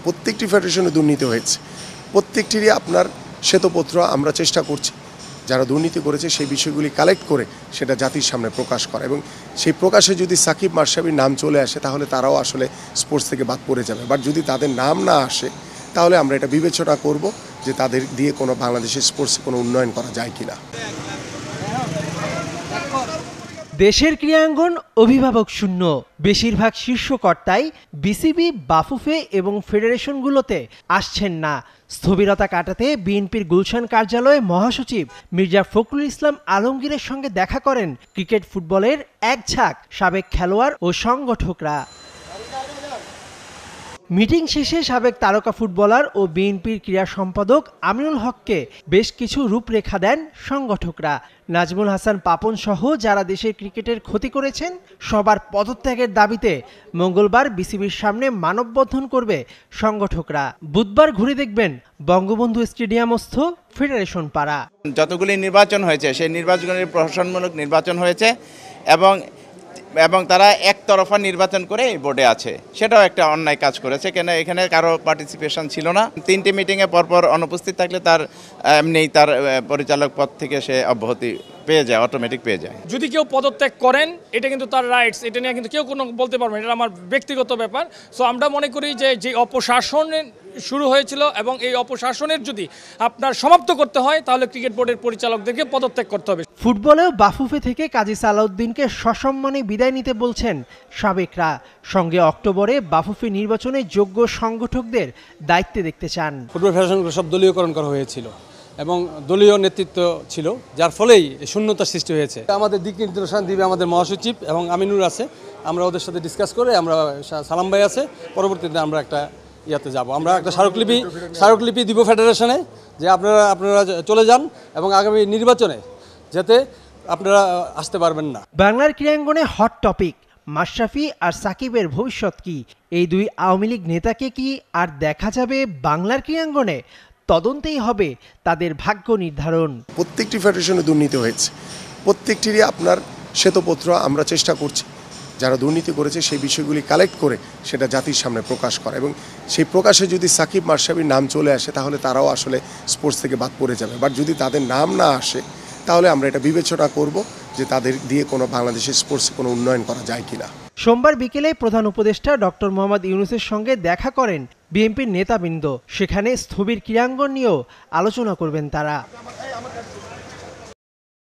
প্রত্যেকটি ফেডারেশনে দুর্নীতি হয়েছে, প্রত্যেকটিরই আপনার শ্বেতপত্র আমরা চেষ্টা করছি যারা দুর্নীতি করেছে সেই বিষয়গুলি কালেক্ট করে সেটা জাতির সামনে প্রকাশ করা, এবং সেই প্রকাশে যদি সাকিব মাশরাফির নাম চলে আসে তাহলে তারাও আসলে স্পোর্টস থেকে বাদ পড়ে যাবে। বাট যদি তাদের নাম না আসে তাহলে আমরা এটা বিবেচনা করব যে তাদের দিয়ে কোনো বাংলাদেশের স্পোর্টসে কোনো উন্নয়ন করা যায় কিনা। দেশের ক্রীড়াঙ্গন অভিভাবক শূন্য, বেশিরভাগ শীর্ষকর্তাই বিসিবি, বাফুফে এবং ফেডারেশনগুলোতে আসছেন না। স্থবিরতা কাটাতে বিএনপির গুলশান কার্যালয়ে মহাসচিব মির্জা ফখরুল ইসলাম আলমগীরের সঙ্গে দেখা করেন ক্রিকেট ফুটবলের এক ঝাঁক সাবেক খেলোয়াড় ও সংগঠকরা। মিটিং শেষে সাবেক তারকা ফুটবলার ও বিএনপির ক্রীড়া সম্পাদক আমিনুল হককে বেশ কিছু রূপরেখা দেন সংগঠকরা। নাজমুল হাসান পাপন সহ যারা দেশের ক্রিকেটের ক্ষতি করেছেন সবার পদত্যাগের দাবিতে মঙ্গলবার বিসিবির সামনে মানববন্ধন করবে সংগঠকরা। বুধবার ঘুরে দেখবেন বঙ্গবন্ধু স্টেডিয়ামস্থ ফেডারেশন পাড়া। যতগুলি নির্বাচন হয়েছে সেই নির্বাচনগুলির প্রশাসনমূলক নির্বাচন হয়েছে এবং তারা একতরফা নির্বাচন করে এই বোর্ডে আছে, সেটাও একটা অন্যায় কাজ করেছে। কেন এখানে কারো পার্টিসিপেশন ছিল না। 3টি মিটিংয়ে পরপর অনুপস্থিত থাকলে তার এমনিই তার পরিচালক পদ থেকে সে অব্যাহতি পেয়ে যায়, অটোমেটিক পেয়ে যায়। যদি কেউ পদত্যাগ করেন এটা কিন্তু তার রাইটস, এটা নিয়ে কিন্তু কেউ কোনো বলতে পারবে না, এটা আমার ব্যক্তিগত ব্যাপার। সো আমরা মনে করি যে অপশাসন শুরু হয়েছিল এবং এই অপশাসনের যদি আপনার সমাপ্ত করতে হয় তাহলে ক্রিকেট বোর্ডের পরিচালকদেরকে পদত্যাগ করতে হবে। ফুটবলেও বাফুফে থেকে কাজী সালাউদ্দিনকে সসম্মানে বিদায় নিতে বলছেন সাবেকরা। সঙ্গে অক্টোবরে বাফুফে নির্বাচনে যোগ্য সংগঠকদের দায়িত্বে দেখতে চান। ফুটবল ফেডারেশনগুলো সব দলীয়করণ করা হয়েছিল এবং দলীয় নেতৃত্ব ছিল, যার ফলেই শূন্যতার সৃষ্টি হয়েছে। আমাদের দিক নির্দেশনা দিবে আমাদের মহাসচিব এবং আমিনুর আছে, আমরা ওদের সাথে ডিসকাস করে, আমরা সালাম ভাই আছে, পরবর্তীতে আমরা একটা ইয়াতে যাব। আমরা একটা স্মারকলিপি দিব ফেডারেশনে যে আপনারা চলে যান এবং আগামী নির্বাচনে যাতে আপনারা আসতে পারবেন না। বাংলার ক্রীড়াঙ্গনে হট টপিক মাশরাফি আর সাকিবের ভবিষ্যৎ কি? এই দুই আওয়ামী লীগ নেতাকে কি আর দেখা যাবে বাংলার ক্রীড়াঙ্গনে? তদন্তেই হবে তাদের ভাগ্য নির্ধারণ। প্রত্যেকটি ফেডারেশনে দুর্নীতি হয়েছে, প্রত্যেকটিরই আপনার শ্বেতপত্র আমরা চেষ্টা করছি যারা দুর্নীতি করেছে সেই বিষয়গুলি কালেক্ট করে সেটা জাতির সামনে প্রকাশ করা, এবং সেই প্রকাশে যদি সাকিব মাশরাফির নাম চলে আসে তাহলে তারাও আসলে স্পোর্টস থেকে বাদ পড়ে যাবে। বাট যদি তাদের নাম না আসে তাহলে আমরা এটা বিবেচনা করব যে তাদের দিয়ে কোনো বাংলাদেশের স্পোর্টসে কোনো উন্নয়ন করা যায় কিনা। সোমবার বিকেলে প্রধান উপদেষ্টা ডক্টর মোহাম্মদ ইউনূসের সঙ্গে দেখা করেন বিএনপির নেতাবৃন্দ। সেখানে স্থবির ক্রীড়াঙ্গন নিয়েও আলোচনা করবেন তারা।